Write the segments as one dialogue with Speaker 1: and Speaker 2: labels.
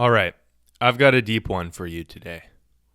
Speaker 1: All right, I've got a deep one for you today.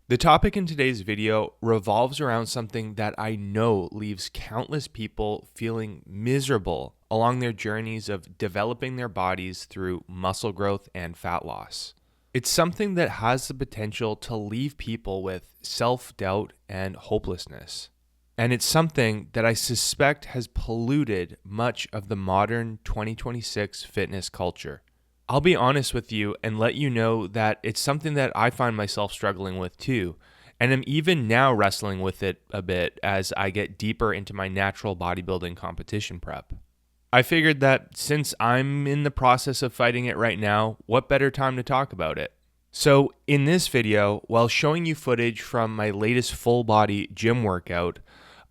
Speaker 1: The topic in today's video revolves around something that I know leaves countless people feeling miserable along their journeys of developing their bodies through muscle growth and fat loss. It's something that has the potential to leave people with self-doubt and hopelessness. And it's something that I suspect has polluted much of the modern 2026 fitness culture. I'll be honest with you and let you know that it's something that I find myself struggling with too, and I'm even now wrestling with it a bit as I get deeper into my natural bodybuilding competition prep. I figured that since I'm in the process of fighting it right now, what better time to talk about it? So in this video, while showing you footage from my latest full body gym workout,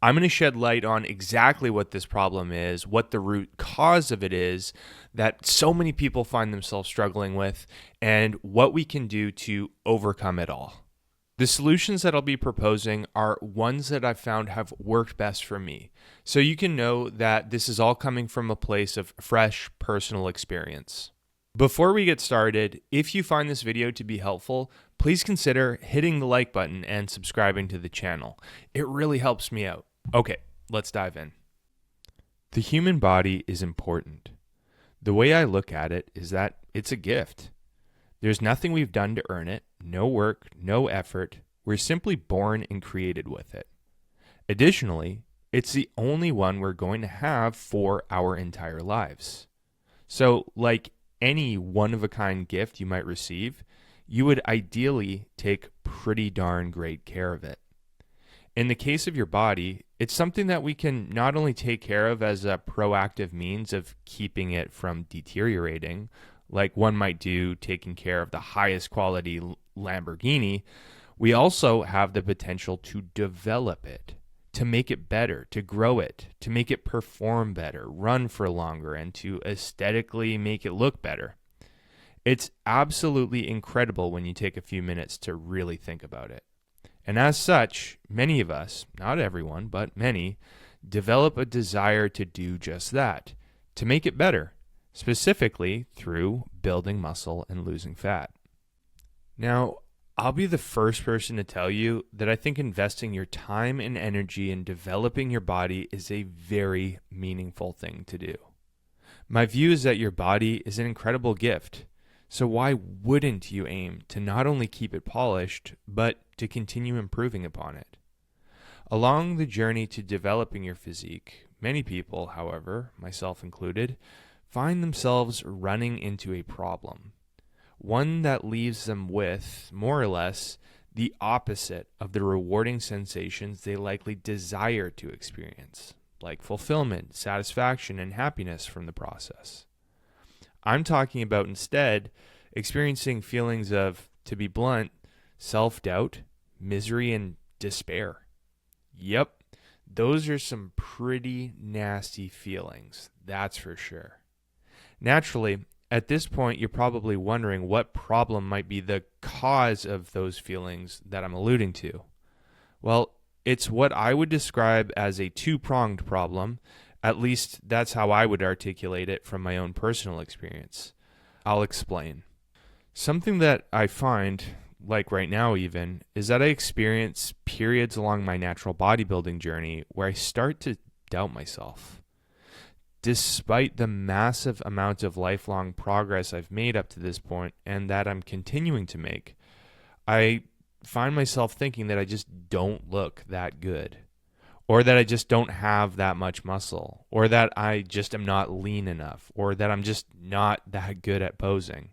Speaker 1: I'm going to shed light on exactly what this problem is, what the root cause of it is that so many people find themselves struggling with, and what we can do to overcome it all. The solutions that I'll be proposing are ones that I've found have worked best for me, so you can know that this is all coming from a place of fresh personal experience. Before we get started, if you find this video to be helpful, please consider hitting the like button and subscribing to the channel. It really helps me out. Okay, let's dive in. The human body is important. The way I look at it is that it's a gift. There's nothing we've done to earn it, no work, no effort. We're simply born and created with it. Additionally, it's the only one we're going to have for our entire lives. So, like any one-of-a-kind gift you might receive, you would ideally take pretty darn great care of it. In the case of your body, it's something that we can not only take care of as a proactive means of keeping it from deteriorating, like one might do taking care of the highest quality Lamborghini, we also have the potential to develop it, to make it better, to grow it, to make it perform better, run for longer, and to aesthetically make it look better. It's absolutely incredible when you take a few minutes to really think about it. And as such, many of us, not everyone, but many, develop a desire to do just that, to make it better, specifically through building muscle and losing fat. Now, I'll be the first person to tell you that I think investing your time and energy in developing your body is a very meaningful thing to do. My view is that your body is an incredible gift. So why wouldn't you aim to not only keep it polished, but to continue improving upon it? Along the journey to developing your physique, many people, however, myself included, find themselves running into a problem. One that leaves them with, more or less, the opposite of the rewarding sensations they likely desire to experience, like fulfillment, satisfaction, and happiness from the process. I'm talking about instead experiencing feelings of, to be blunt, self-doubt, misery, and despair. Yep, those are some pretty nasty feelings, that's for sure. Naturally, at this point, you're probably wondering what problem might be the cause of those feelings that I'm alluding to. Well, it's what I would describe as a two-pronged problem. At least that's how I would articulate it from my own personal experience. I'll explain. Something that I find, like right now even, is that I experience periods along my natural bodybuilding journey where I start to doubt myself. Despite the massive amount of lifelong progress I've made up to this point and that I'm continuing to make, I find myself thinking that I just don't look that good. Or that I just don't have that much muscle, or that I just am not lean enough, or that I'm just not that good at posing.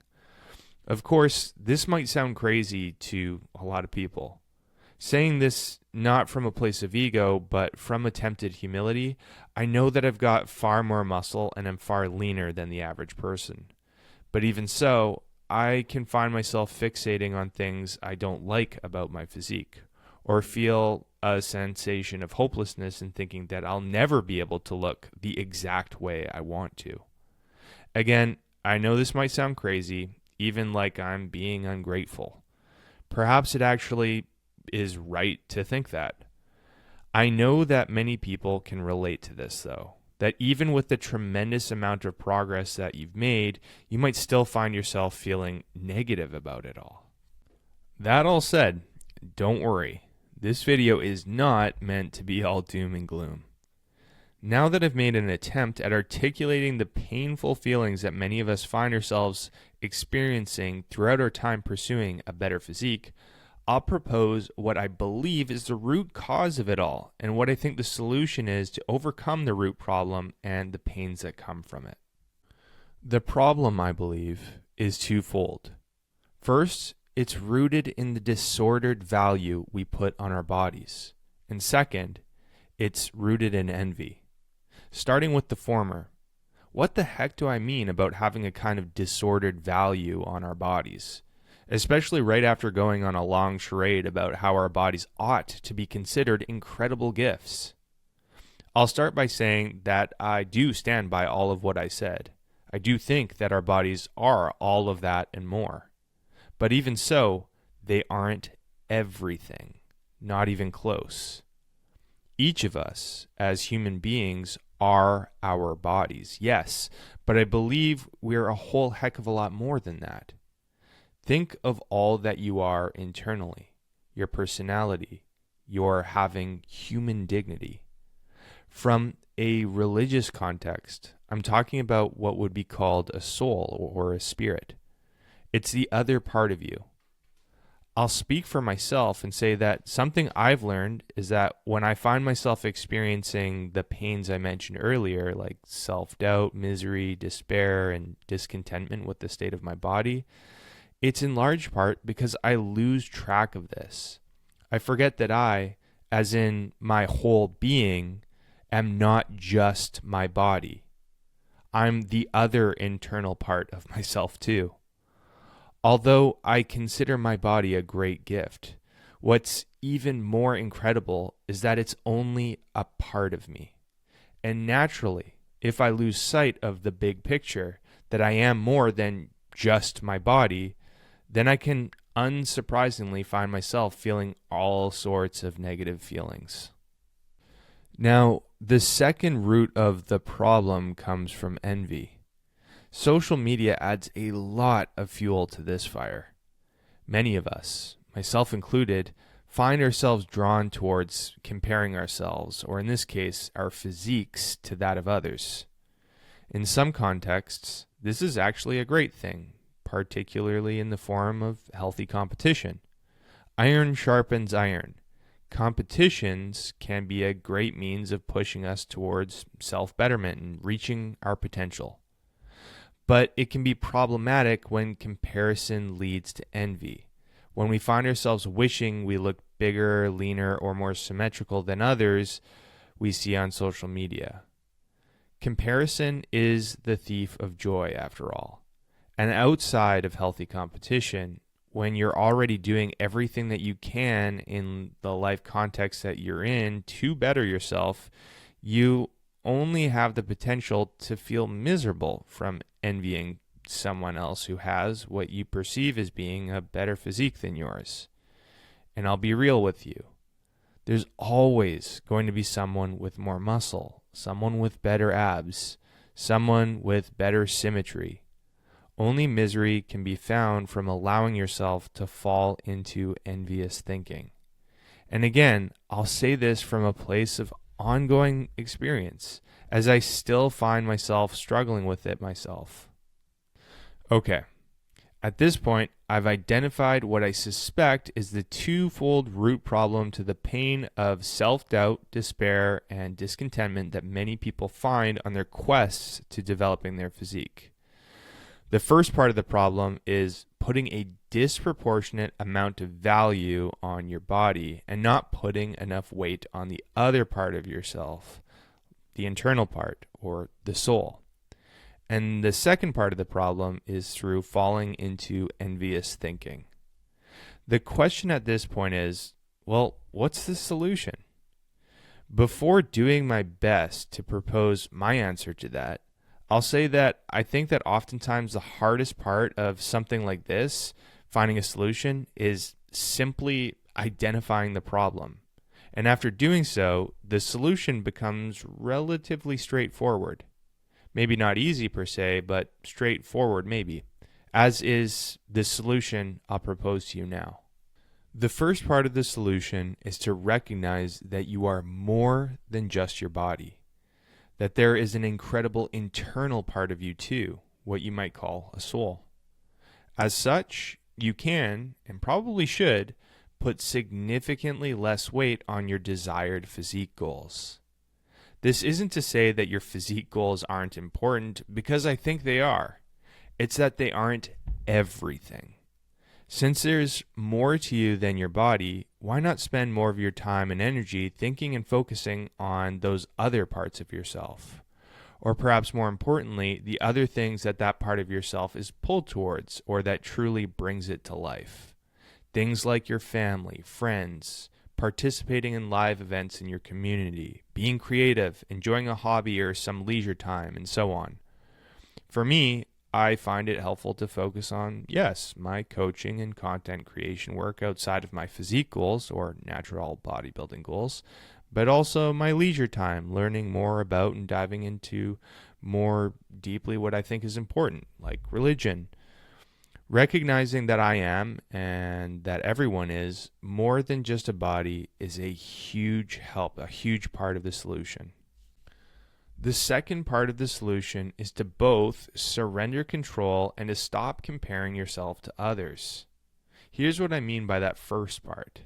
Speaker 1: Of course, this might sound crazy to a lot of people. Saying this not from a place of ego, but from attempted humility, I know that I've got far more muscle and am far leaner than the average person. But even so, I can find myself fixating on things I don't like about my physique, or feel a sensation of hopelessness in thinking that I'll never be able to look the exact way I want to. Again, I know this might sound crazy, even like I'm being ungrateful. Perhaps it actually is right to think that. I know that many people can relate to this, though. that even with the tremendous amount of progress that you've made, you might still find yourself feeling negative about it all. That all said, don't worry. This video is not meant to be all doom and gloom. Now that I've made an attempt at articulating the painful feelings that many of us find ourselves experiencing throughout our time pursuing a better physique, I'll propose what I believe is the root cause of it all and what I think the solution is to overcome the root problem and the pains that come from it. The problem, I believe, is twofold. First, it's rooted in the disordered value we put on our bodies. And second, it's rooted in envy. Starting with the former, what the heck do I mean about having a kind of disordered value on our bodies? Especially right after going on a long charade about how our bodies ought to be considered incredible gifts. I'll start by saying that I do stand by all of what I said. I do think that our bodies are all of that and more. But even so, they aren't everything, not even close. Each of us, as human beings, are our bodies, yes, but I believe we're a whole heck of a lot more than that. Think of all that you are internally, your personality, your having human dignity. From a religious context, I'm talking about what would be called a soul or a spirit. It's the other part of you. I'll speak for myself and say that something I've learned is that when I find myself experiencing the pains I mentioned earlier, like self-doubt, misery, despair, and discontentment with the state of my body, it's in large part because I lose track of this. I forget that I, as in my whole being, am not just my body. I'm the other internal part of myself too. Although I consider my body a great gift, what's even more incredible is that it's only a part of me. And naturally, if I lose sight of the big picture, that I am more than just my body, then I can unsurprisingly find myself feeling all sorts of negative feelings. Now, the second root of the problem comes from envy. Social media adds a lot of fuel to this fire. Many of us, myself included, find ourselves drawn towards comparing ourselves, or in this case, our physiques, to that of others. In some contexts, this is actually a great thing, particularly in the form of healthy competition. Iron sharpens iron. Competitions can be a great means of pushing us towards self-betterment and reaching our potential. But it can be problematic when comparison leads to envy, when we find ourselves wishing we looked bigger, leaner, or more symmetrical than others we see on social media. Comparison is the thief of joy, after all. And outside of healthy competition, when you're already doing everything that you can in the life context that you're in to better yourself, you only have the potential to feel miserable from envying someone else who has what you perceive as being a better physique than yours. And I'll be real with you. There's always going to be someone with more muscle, someone with better abs, someone with better symmetry. Only misery can be found from allowing yourself to fall into envious thinking. And again, I'll say this from a place of ongoing experience, as I still find myself struggling with it myself. Okay, at this point, I've identified what I suspect is the twofold root problem to the pain of self-doubt, despair, and discontentment that many people find on their quests to developing their physique. The first part of the problem is putting a disproportionate amount of value on your body and not putting enough weight on the other part of yourself, the internal part, or the soul. And the second part of the problem is through falling into envious thinking. The question at this point is, well, what's the solution? Before doing my best to propose my answer to that, I'll say that I think that oftentimes the hardest part of something like this, finding a solution, is simply identifying the problem And after doing so, the solution becomes relatively straightforward. Maybe not easy per se, but straightforward maybe, as is the solution I'll propose to you now. The first part of the solution is to recognize that you are more than just your body, that there is an incredible internal part of you too, what you might call a soul. As such, you can, and probably should, put significantly less weight on your desired physique goals. This isn't to say that your physique goals aren't important, because I think they are. It's that they aren't everything. Since there's more to you than your body, why not spend more of your time and energy thinking and focusing on those other parts of yourself? Or perhaps more importantly, the other things that that part of yourself is pulled towards or that truly brings it to life. Things like your family, friends, participating in live events in your community, being creative, enjoying a hobby or some leisure time, and so on. For me, I find it helpful to focus on, yes, my coaching and content creation work outside of my physique goals or natural bodybuilding goals, but also my leisure time, learning more about and diving into more deeply what I think is important, like religion. Recognizing that I am, and that everyone is, more than just a body is a huge help, a huge part of the solution. The second part of the solution is to both surrender control and to stop comparing yourself to others. Here's what I mean by that first part.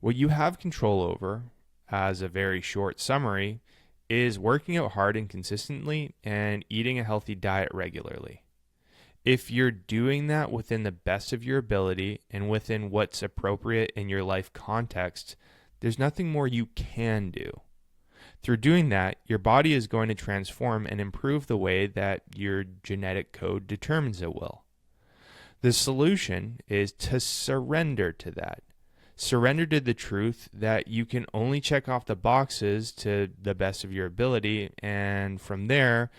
Speaker 1: What you have control over, as a very short summary, is working out hard and consistently and eating a healthy diet regularly. If you're doing that within the best of your ability and within what's appropriate in your life context, there's nothing more you can do. Through doing that, your body is going to transform and improve the way that your genetic code determines it will. The solution is to surrender to that. Surrender to the truth that you can only check off the boxes to the best of your ability, and from there,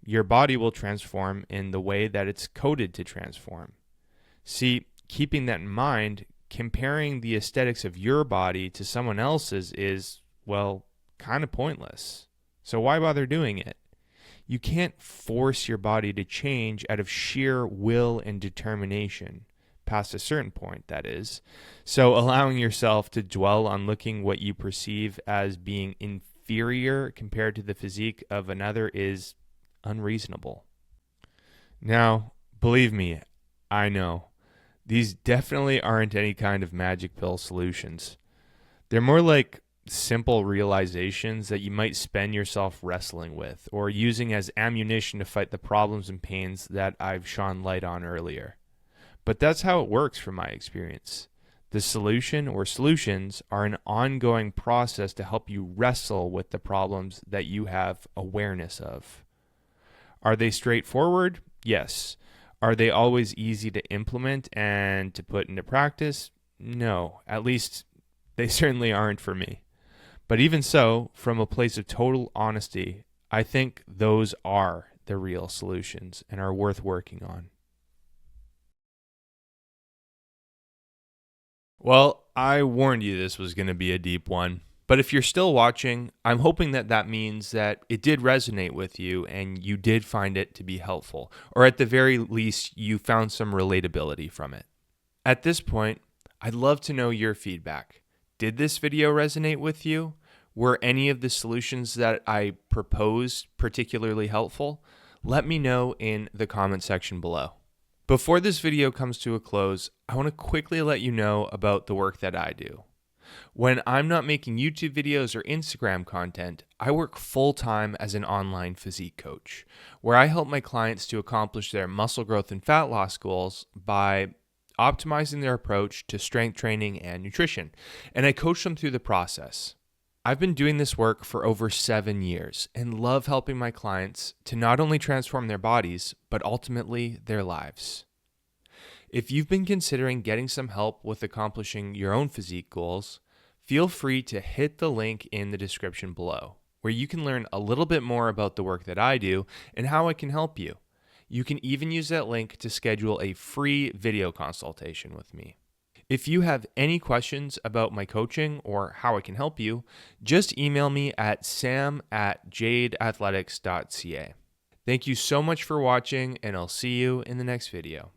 Speaker 1: your body will transform in the way that it's coded to transform. See, keeping that in mind, comparing the aesthetics of your body to someone else's is, well, kind of pointless. So why bother doing it? You can't force your body to change out of sheer will and determination, past a certain point, that is. So allowing yourself to dwell on looking what you perceive as being inferior compared to the physique of another is unreasonable. Now, believe me, I know, these definitely aren't any kind of magic pill solutions. They're more like simple realizations that you might spend yourself wrestling with or using as ammunition to fight the problems and pains that I've shone light on earlier. But that's how it works from my experience. The solution or solutions are an ongoing process to help you wrestle with the problems that you have awareness of. Are they straightforward? Yes. Are they always easy to implement and to put into practice? No. At least they certainly aren't for me. But even so, from a place of total honesty, I think those are the real solutions and are worth working on. Well, I warned you this was going to be a deep one. But if you're still watching, I'm hoping that that means that it did resonate with you and you did find it to be helpful, or at the very least, you found some relatability from it. At this point, I'd love to know your feedback. Did this video resonate with you? Were any of the solutions that I proposed particularly helpful? Let me know in the comment section below. Before this video comes to a close, I want to quickly let you know about the work that I do. When I'm not making YouTube videos or Instagram content, I work full-time as an online physique coach, where I help my clients to accomplish their muscle growth and fat loss goals by optimizing their approach to strength training and nutrition, and I coach them through the process. I've been doing this work for over 7 years and love helping my clients to not only transform their bodies, but ultimately their lives. If you've been considering getting some help with accomplishing your own physique goals, feel free to hit the link in the description below, where you can learn a little bit more about the work that I do and how I can help you. You can even use that link to schedule a free video consultation with me. If you have any questions about my coaching or how I can help you, just email me at sam@jadeathletics.ca. Thank you so much for watching, and I'll see you in the next video.